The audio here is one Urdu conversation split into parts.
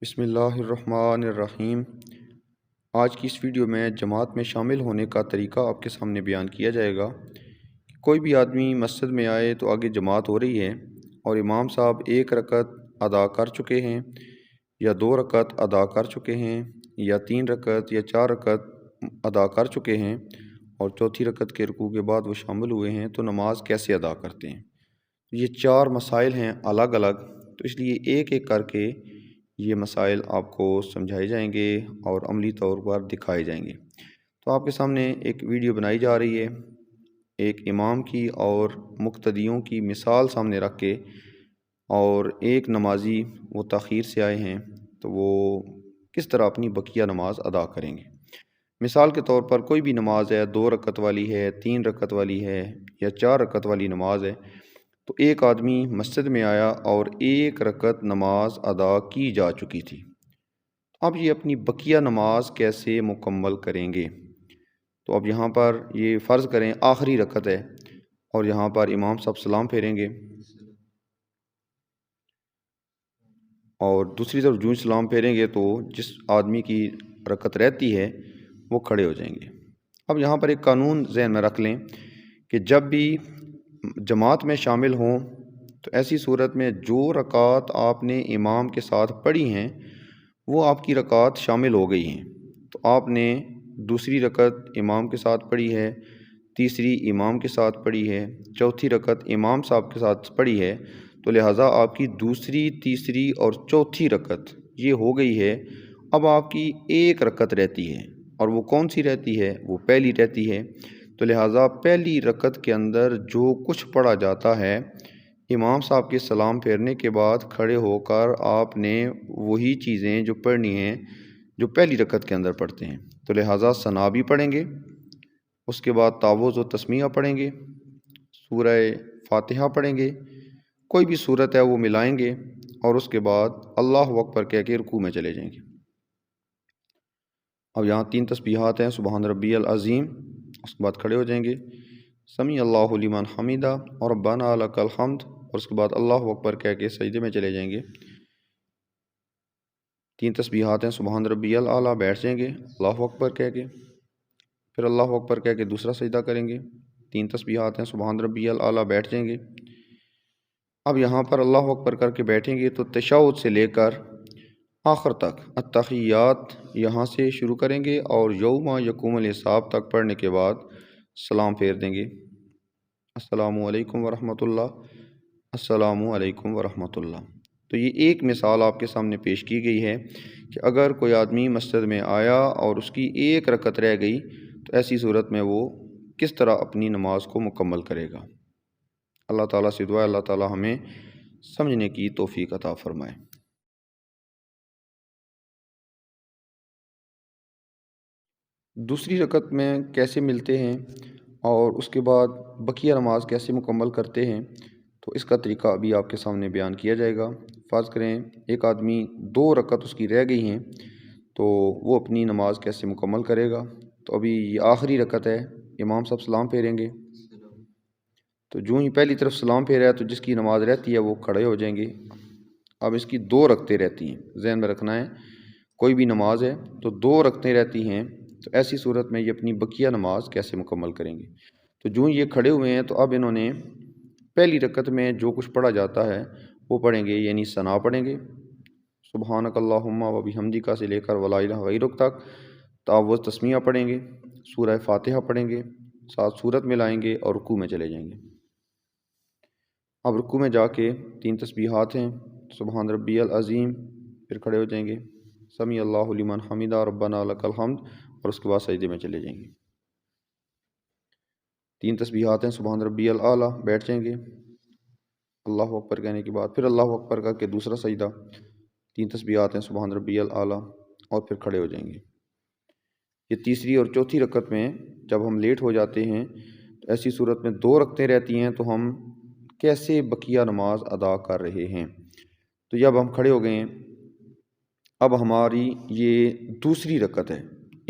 بسم اللہ الرحمن الرحیم۔ آج کی اس ویڈیو میں جماعت میں شامل ہونے کا طریقہ آپ کے سامنے بیان کیا جائے گا۔ کوئی بھی آدمی مسجد میں آئے تو آگے جماعت ہو رہی ہے اور امام صاحب ایک رکعت ادا کر چکے ہیں یا دو رکعت ادا کر چکے ہیں یا تین رکعت یا چار رکعت ادا کر چکے ہیں اور چوتھی رکعت کے رکوع کے بعد وہ شامل ہوئے ہیں، تو نماز کیسے ادا کرتے ہیں؟ یہ چار مسائل ہیں الگ الگ، تو اس لیے ایک ایک کر کے یہ مسائل آپ کو سمجھائے جائیں گے اور عملی طور پر دکھائے جائیں گے۔ تو آپ کے سامنے ایک ویڈیو بنائی جا رہی ہے، ایک امام کی اور مقتدیوں کی مثال سامنے رکھ کے، اور ایک نمازی وہ تاخیر سے آئے ہیں تو وہ کس طرح اپنی بقیہ نماز ادا کریں گے۔ مثال کے طور پر کوئی بھی نماز ہے، 2 رکعت والی ہے، 3 رکعت والی ہے یا 4 رکعت والی نماز ہے، تو ایک آدمی مسجد میں آیا اور ایک رکعت نماز ادا کی جا چکی تھی۔ اب یہ اپنی بقیہ نماز کیسے مکمل کریں گے؟ تو اب یہاں پر یہ فرض کریں آخری رکعت ہے اور یہاں پر امام صاحب سلام پھیریں گے اور دوسری طرف جو سلام پھیریں گے تو جس آدمی کی رکعت رہتی ہے وہ کھڑے ہو جائیں گے۔ اب یہاں پر ایک قانون ذہن میں رکھ لیں کہ جب بھی جماعت میں شامل ہوں تو ایسی صورت میں جو رکعات آپ نے امام کے ساتھ پڑھی ہیں وہ آپ کی رکعات شامل ہو گئی ہیں، تو آپ نے دوسری رکعت امام کے ساتھ پڑھی ہے، تیسری امام کے ساتھ پڑھی ہے، چوتھی رکعت امام صاحب کے ساتھ پڑھی ہے، تو لہٰذا آپ کی دوسری، تیسری اور چوتھی رکعت یہ ہو گئی ہے۔ اب آپ کی ایک رکعت رہتی ہے، اور وہ کون سی رہتی ہے؟ وہ پہلی رہتی ہے۔ تو لہٰذا پہلی رکعت کے اندر جو کچھ پڑھا جاتا ہے، امام صاحب کے سلام پھیرنے کے بعد کھڑے ہو کر آپ نے وہی چیزیں جو پڑھنی ہیں جو پہلی رکعت کے اندر پڑھتے ہیں، تو لہٰذا ثنا بھی پڑھیں گے، اس کے بعد تعوذ و تسمیہ پڑھیں گے، سورہ فاتحہ پڑھیں گے، کوئی بھی صورت ہے وہ ملائیں گے، اور اس کے بعد اللہ اکبر کہہ کے رکوع میں چلے جائیں گے۔ اب یہاں 3 تسبیحات ہیں، سبحان ربی العظیم، اس کے بعد کھڑے ہو جائیں گے، سمیع اللہ لمن حمیدہ اور ربنا لک الحمد، اور اس کے بعد اللہ اکبر کہہ کے سجدے میں چلے جائیں گے۔ 3 تسبیحات ہیں، سبحان ربی الاعلیٰ، بیٹھ جائیں گے اللہ اکبر کہہ کے، پھر اللہ اکبر کہہ کے دوسرا سجدہ کریں گے۔ 3 تسبیحات ہیں، سبحان ربی الاعلیٰ، بیٹھ جائیں گے۔ اب یہاں پر اللہ اکبر کر کے بیٹھیں گے تو تشہد سے لے کر آخر تک التحیات یہاں سے شروع کریں گے، اور یوم یقوم الحساب تک پڑھنے کے بعد سلام پھیر دیں گے، السلام علیکم ورحمۃ اللہ، السلام علیکم ورحمۃ اللہ۔ تو یہ ایک مثال آپ کے سامنے پیش کی گئی ہے کہ اگر کوئی آدمی مسجد میں آیا اور اس کی ایک رکعت رہ گئی تو ایسی صورت میں وہ کس طرح اپنی نماز کو مکمل کرے گا۔ اللہ تعالیٰ سے دعا ہے اللہ تعالیٰ ہمیں سمجھنے کی توفیق عطا فرمائے۔ دوسری رکعت میں کیسے ملتے ہیں اور اس کے بعد بقیہ نماز کیسے مکمل کرتے ہیں، تو اس کا طریقہ ابھی آپ کے سامنے بیان کیا جائے گا۔ فرض کریں ایک آدمی 2 رکعت اس کی رہ گئی ہیں، تو وہ اپنی نماز کیسے مکمل کرے گا؟ تو ابھی یہ آخری رکعت ہے، امام صاحب سلام پھیریں گے، تو جو ہی پہلی طرف سلام پھیرا ہے تو جس کی نماز رہتی ہے وہ کھڑے ہو جائیں گے۔ اب اس کی 2 رکعتیں رہتی ہیں، ذہن میں رکھنا ہے، کوئی بھی نماز ہے تو 2 رکعتیں رہتی ہیں، تو ایسی صورت میں یہ اپنی بقیہ نماز کیسے مکمل کریں گے؟ تو جو یہ کھڑے ہوئے ہیں تو اب انہوں نے پہلی رکعت میں جو کچھ پڑھا جاتا ہے وہ پڑھیں گے، یعنی ثنا پڑھیں گے، سبحانک اللہم و بحمدک سے لے کر ولا الہ غیرک تک، تعوذ تسمیہ پڑھیں گے، سورہ فاتحہ پڑھیں گے، ساتھ سورت میں لائیں گے اور رکوع میں چلے جائیں گے۔ اب رکوع میں جا کے 3 تسبیحات ہیں، سبحان ربی العظیم، پھر کھڑے ہو جائیں گے، سمیع اللہ لمن حمیدہ ربنا لک الحمد، اور اس کے بعد سجدے میں چلے جائیں گے۔ 3 تسبیحات ہیں، سبحان ربی الاعلیٰ، بیٹھ جائیں گے اللہ اکبر کہنے کے بعد، پھر اللہ اکبر کر کے دوسرا سجدہ، 3 تسبیحات ہیں، سبحان ربی الاعلیٰ، اور پھر کھڑے ہو جائیں گے۔ یہ تیسری اور چوتھی رکعت میں جب ہم لیٹ ہو جاتے ہیں تو ایسی صورت میں 2 رکعتیں رہتی ہیں، تو ہم کیسے بقیہ نماز ادا کر رہے ہیں؟ تو جب ہم کھڑے ہو گئے ہیں، اب ہماری یہ دوسری رکعت ہے،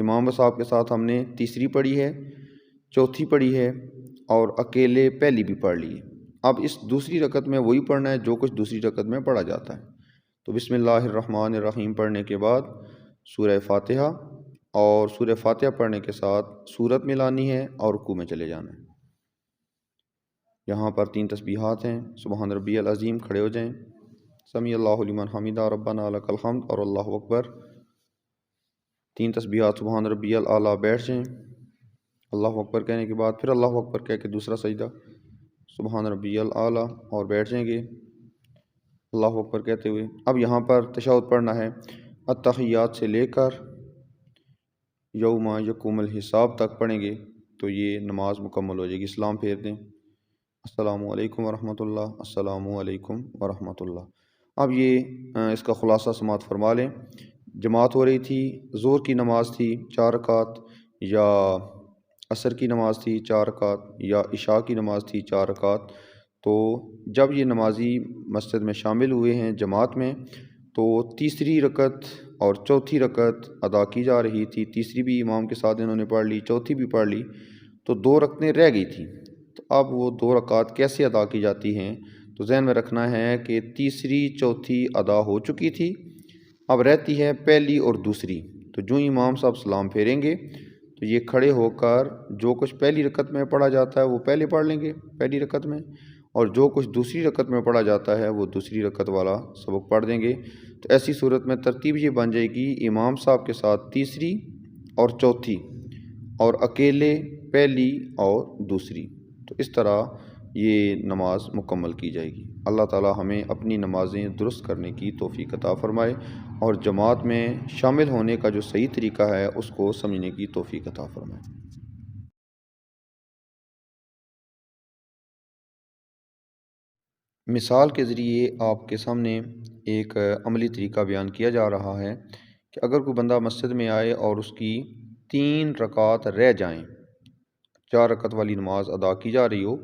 امام صاحب کے ساتھ ہم نے تیسری پڑھی ہے، چوتھی پڑھی ہے اور اکیلے پہلی بھی پڑھ لی ہے۔ اب اس دوسری رکعت میں وہی پڑھنا ہے جو کچھ دوسری رکعت میں پڑھا جاتا ہے۔ تو بسم اللہ الرحمن الرحیم پڑھنے کے بعد سورہ فاتحہ، اور سورہ فاتحہ پڑھنے کے ساتھ سورت ملانی ہے اور رکوع میں چلے جانا ہے۔ یہاں پر 3 تسبیحات ہیں، سبحان ربی العظیم، کھڑے ہو جائیں، سمیع اللہ لمن حمدہ، ربنا لک الحمد، اور اللہ اکبر۔ 3 تسبیحات سبحان ربی الاعلیٰ، بیٹھ جائیں، اللہ اکبر کہنے کے بعد پھر اللہ اکبر کہہ کے دوسرا سجدہ، سبحان ربی الاعلیٰ، اور بیٹھ جائیں گے اللہ اکبر کہتے ہوئے۔ اب یہاں پر تشہد پڑھنا ہے، التحیات سے لے کر یوم یقوم الحساب تک پڑھیں گے تو یہ نماز مکمل ہو جائے گی۔ سلام پھیر دیں، السلام علیکم ورحمۃ اللہ، السلام علیکم ورحمۃ اللہ۔ اب یہ اس کا خلاصہ سماعت فرما لیں۔ جماعت ہو رہی تھی، ظہر کی نماز تھی 4 رکعت، یا عصر کی نماز تھی 4 رکعت، یا عشاء کی نماز تھی 4 رکعت۔ تو جب یہ نمازی مسجد میں شامل ہوئے ہیں جماعت میں، تو تیسری رکعت اور چوتھی رکعت ادا کی جا رہی تھی۔ تیسری بھی امام کے ساتھ انہوں نے پڑھ لی، چوتھی بھی پڑھ لی، تو 2 رکعتیں رہ گئی تھیں۔ تو اب وہ 2 رکعت کیسے ادا کی جاتی ہیں؟ تو ذہن میں رکھنا ہے کہ تیسری چوتھی ادا ہو چکی تھی، اب رہتی ہے پہلی اور دوسری۔ تو جو امام صاحب سلام پھیریں گے تو یہ کھڑے ہو کر جو کچھ پہلی رکعت میں پڑھا جاتا ہے وہ پہلے پڑھ لیں گے پہلی رکعت میں، اور جو کچھ دوسری رکعت میں پڑھا جاتا ہے وہ دوسری رکعت والا سبق پڑھ دیں گے۔ تو ایسی صورت میں ترتیب یہ بن جائے گی، امام صاحب کے ساتھ تیسری اور چوتھی، اور اکیلے پہلی اور دوسری۔ تو اس طرح یہ نماز مکمل کی جائے گی۔ اللہ تعالی ہمیں اپنی نمازیں درست کرنے کی توفیق عطا فرمائے، اور جماعت میں شامل ہونے کا جو صحیح طریقہ ہے اس کو سمجھنے کی توفیق عطا فرمائے۔ مثال کے ذریعے آپ کے سامنے ایک عملی طریقہ بیان کیا جا رہا ہے کہ اگر کوئی بندہ مسجد میں آئے اور اس کی 3 رکعت رہ جائیں، 4 رکعت والی نماز ادا کی جا رہی ہو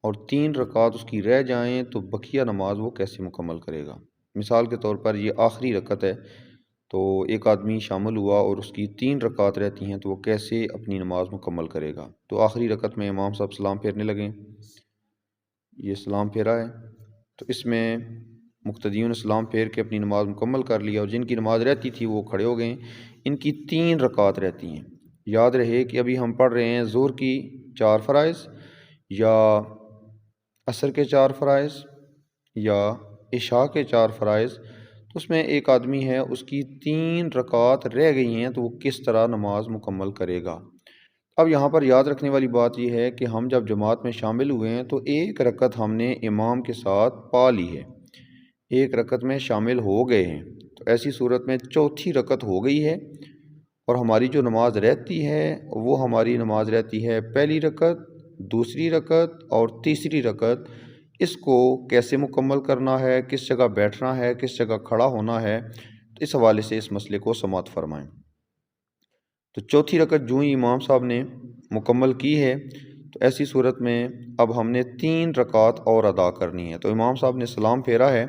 اور 3 رکعت اس کی رہ جائیں، تو بقیہ نماز وہ کیسے مکمل کرے گا؟ مثال کے طور پر یہ آخری رکعت ہے، تو ایک آدمی شامل ہوا اور اس کی 3 رکعت رہتی ہیں، تو وہ کیسے اپنی نماز مکمل کرے گا؟ تو آخری رکعت میں امام صاحب سلام پھیرنے لگیں، یہ سلام پھیرا ہے، تو اس میں مقتدیوں نے سلام پھیر کے اپنی نماز مکمل کر لیا، اور جن کی نماز رہتی تھی وہ کھڑے ہو گئے۔ ان کی 3 رکعت رہتی ہیں۔ یاد رہے کہ ابھی ہم پڑھ رہے ہیں ظہر کی 4 فرائض، یا عصر کے 4 فرائض، یا عشاء کے 4 فرائض۔ تو اس میں ایک آدمی ہے، اس کی 3 رکعت رہ گئی ہیں، تو وہ کس طرح نماز مکمل کرے گا؟ اب یہاں پر یاد رکھنے والی بات یہ ہے کہ ہم جب جماعت میں شامل ہوئے ہیں تو 1 رکعت ہم نے امام کے ساتھ پا لی ہے، 1 رکعت میں شامل ہو گئے ہیں۔ تو ایسی صورت میں چوتھی رکعت ہو گئی ہے، اور ہماری جو نماز رہتی ہے وہ ہماری نماز رہتی ہے پہلی رکعت، دوسری رکعت اور تیسری رکعت۔ اس کو کیسے مکمل کرنا ہے، کس جگہ بیٹھنا ہے، کس جگہ کھڑا ہونا ہے، تو اس حوالے سے اس مسئلے کو سماعت فرمائیں۔ تو چوتھی رکعت جو ہی امام صاحب نے مکمل کی ہے، تو ایسی صورت میں اب ہم نے 3 رکعت اور ادا کرنی ہے۔ تو امام صاحب نے سلام پھیرا ہے،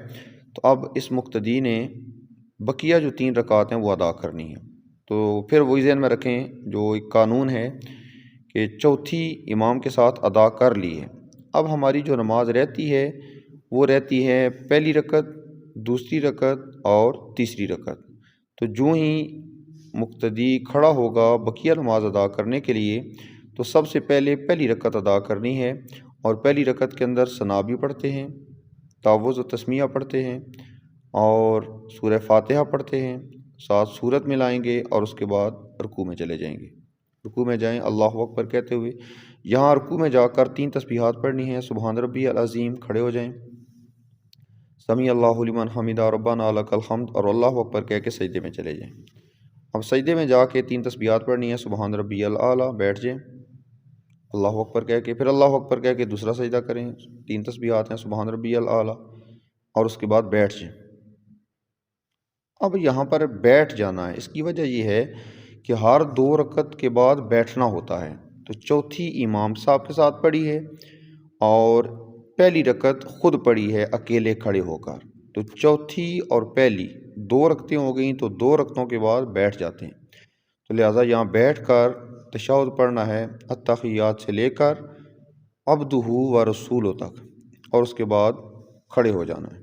تو اب اس مقتدی نے بقیہ جو 3 رکعت ہیں وہ ادا کرنی ہے۔ تو پھر وہی ذہن میں رکھیں جو ایک قانون ہے کہ چوتھی امام کے ساتھ ادا کر لی ہے، اب ہماری جو نماز رہتی ہے وہ رہتی ہے پہلی رکعت، دوسری رکعت اور تیسری رکعت۔ تو جو ہی مقتدی کھڑا ہوگا بقیہ نماز ادا کرنے کے لیے، تو سب سے پہلے پہلی رکعت ادا کرنی ہے، اور پہلی رکعت کے اندر ثنا بھی پڑھتے ہیں، تعوذ و تسمیہ پڑھتے ہیں، اور سورہ فاتحہ پڑھتے ہیں، ساتھ سورت میں لائیں گے، اور اس کے بعد رکوع میں چلے جائیں گے۔ رکوع میں جائیں اللہ اکبر کہتے ہوئے، یہاں رکوع میں جا کر 3 تسبیحات پڑھنی ہیں، سبحان ربی العظیم، کھڑے ہو جائیں، سمیع اللہ لمن حمدہ، ربنا لک الحمد، اور اللہ اکبر کہہ کے سجدے میں چلے جائیں۔ اب سجدے میں جا کے 3 تسبیحات پڑھنی ہیں، سبحان ربی الاعلیٰ، بیٹھ جائیں، اللہ اکبر کہہ کے پھر اللہ اکبر کہہ کے دوسرا سجدہ کریں، 3 تسبیحات ہیں، سبحان ربی الاعلیٰ، اور اس کے بعد بیٹھ جائیں۔ اب یہاں پر بیٹھ جانا ہے، اس کی وجہ یہ ہے کہ ہر 2 رکعت کے بعد بیٹھنا ہوتا ہے۔ تو چوتھی امام صاحب کے ساتھ پڑھی ہے، اور پہلی رکعت خود پڑھی ہے اکیلے کھڑے ہو کر۔ تو چوتھی اور پہلی 2 رکعتیں ہو گئیں، تو 2 رکعتوں کے بعد بیٹھ جاتے ہیں۔ تو لہٰذا یہاں بیٹھ کر تشہد پڑھنا ہے، التحیات سے لے کر عبدہ و رسولہ تک، اور اس کے بعد کھڑے ہو جانا ہے۔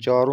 4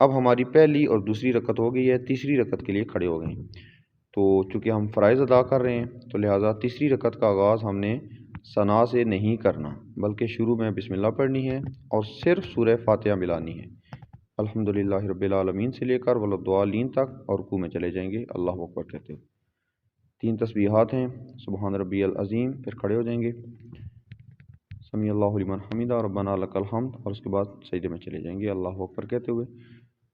اب ہماری پہلی اور دوسری رکعت ہو گئی ہے، تیسری رکعت کے لیے کھڑے ہو گئے ہیں۔ تو چونکہ ہم فرائض ادا کر رہے ہیں تو لہٰذا تیسری رکعت کا آغاز ہم نے ثنا سے نہیں کرنا، بلکہ شروع میں بسم اللہ پڑھنی ہے اور صرف سورہ فاتحہ ملانی ہے۔ الحمدللہ رب العالمین سے لے کر وللضالین تک، اور رکوع میں چلے جائیں گے اللہ اکبر کہتے ہوئے۔ 3 تسبیحات ہیں، سبحان ربی العظیم، پھر کھڑے ہو جائیں گے، سمیع اللہ لمن حمیدہ ربنا لک الحمد، اور اس کے بعد سجدے میں چلے جائیں گے اللہ اکبر کہتے ہوئے۔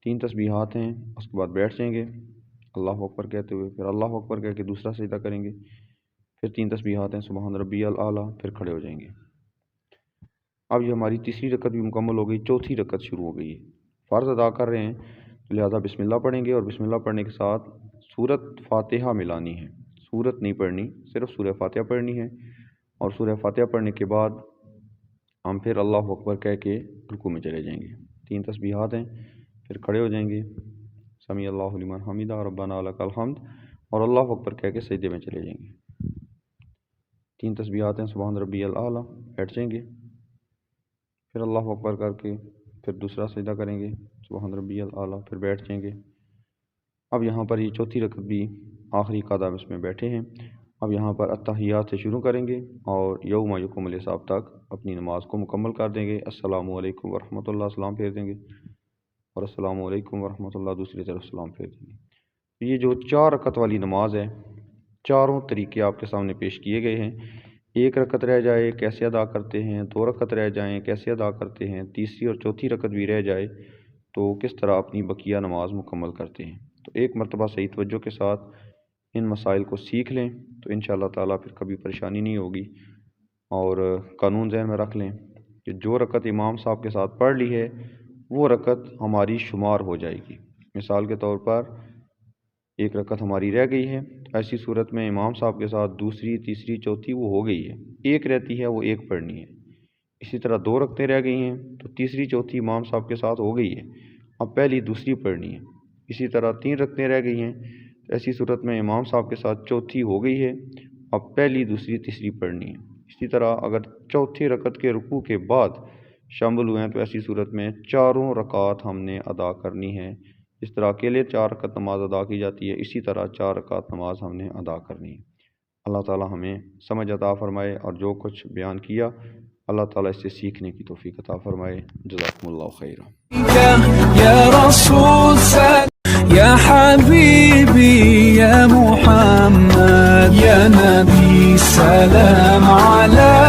3 تسبیحات ہیں، اس کے بعد بیٹھ جائیں گے اللہ اکبر کہتے ہوئے، پھر اللہ اکبر کہہ کے دوسرا سجدہ کریں گے، پھر 3 تسبیحات ہیں سبحان ربی الاعلیٰ، پھر کھڑے ہو جائیں گے۔ اب یہ ہماری تیسری رکعت بھی مکمل ہو گئی، چوتھی رکعت شروع ہو گئی ہے۔ فرض ادا کر رہے ہیں تو لہٰذا بسم اللہ پڑھیں گے، اور بسم اللہ پڑھنے کے ساتھ سورۃ فاتحہ ملانی ہے، سورت نہیں پڑھنی، صرف سورہ فاتحہ پڑھنی ہے، اور سورہ فاتحہ پڑھنے کے بعد ہم پھر اللہ اکبر کہہ کے رکوع میں چلے جائیں گے۔ 3 تسبیحات ہیں، پھر کھڑے ہو جائیں گے، سمیع اللہ لمن حمیدہ ربنا لک الحمد، اور اللہ اکبر کہہ کے سجدے میں چلے جائیں گے۔ 3 تسبیحات ہیں سبحان ربی الاعلیٰ، بیٹھ جائیں گے، پھر اللہ اکبر کر کے پھر دوسرا سجدہ کریں گے سبحان ربی الاعلیٰ، پھر بیٹھ جائیں گے۔ اب یہاں پر یہ چوتھی رکعت بھی آخری قدم اس میں بیٹھے ہیں۔ اب یہاں پر التحیات سے شروع کریں گے اور یوم یکمل حساب تک اپنی نماز کو مکمل کر دیں گے۔ السلام علیکم ورحمۃ اللہ، سلام پھیر دیں گے، اور السلام علیکم ورحمۃ اللہ دوسری طرف سلام پھیر دیں گے۔ یہ جو 4 رکعت والی نماز ہے، چاروں طریقے آپ کے سامنے پیش کیے گئے ہیں۔ 1 رکعت رہ جائے کیسے ادا کرتے ہیں، 2 رکعت رہ جائیں کیسے ادا کرتے ہیں، تیسری اور چوتھی رکعت بھی رہ جائے تو کس طرح اپنی بقیہ نماز مکمل کرتے ہیں۔ تو ایک مرتبہ صحیح توجہ کے ساتھ ان مسائل کو سیکھ لیں تو انشاءاللہ تعالیٰ پھر کبھی پریشانی نہیں ہوگی، اور قانون ذہن میں رکھ لیں کہ جو رکعت امام صاحب کے ساتھ پڑھ لی ہے وہ رکعت ہماری شمار ہو جائے گی۔ مثال کے طور پر 1 رکعت ہماری رہ گئی ہے، ایسی صورت میں امام صاحب کے ساتھ دوسری، تیسری، چوتھی وہ ہو گئی ہے، 1 رہتی ہے وہ 1 پڑھنی ہے۔ اسی طرح 2 رکعتیں رہ گئی ہیں تو تیسری، چوتھی امام صاحب کے ساتھ ہو گئی ہے، اب پہلی، دوسری پڑھنی ہے۔ اسی طرح 3 رکعتیں رہ گئی ہیں، ایسی صورت میں امام صاحب کے ساتھ چوتھی ہو گئی ہے، اب پہلی، دوسری، تیسری پڑھنی ہے۔ اسی طرح اگر چوتھی رکعت کے رکوع کے بعد شامل ہوئے ہیں تو ایسی صورت میں 4 رکعات ہم نے ادا کرنی ہے۔ اس طرح اکیلے 4 رکعت نماز ادا کی جاتی ہے، اسی طرح 4 رکعت نماز ہم نے ادا کرنی ہے۔ اللہ تعالی ہمیں سمجھ عطا فرمائے، اور جو کچھ بیان کیا اللہ تعالیٰ اس سے سیکھنے کی توفیق عطا فرمائے۔ جزاکم اللہ خیرا۔ یا رسول یا حبیبی یا محمد یا نبی سلام علیک۔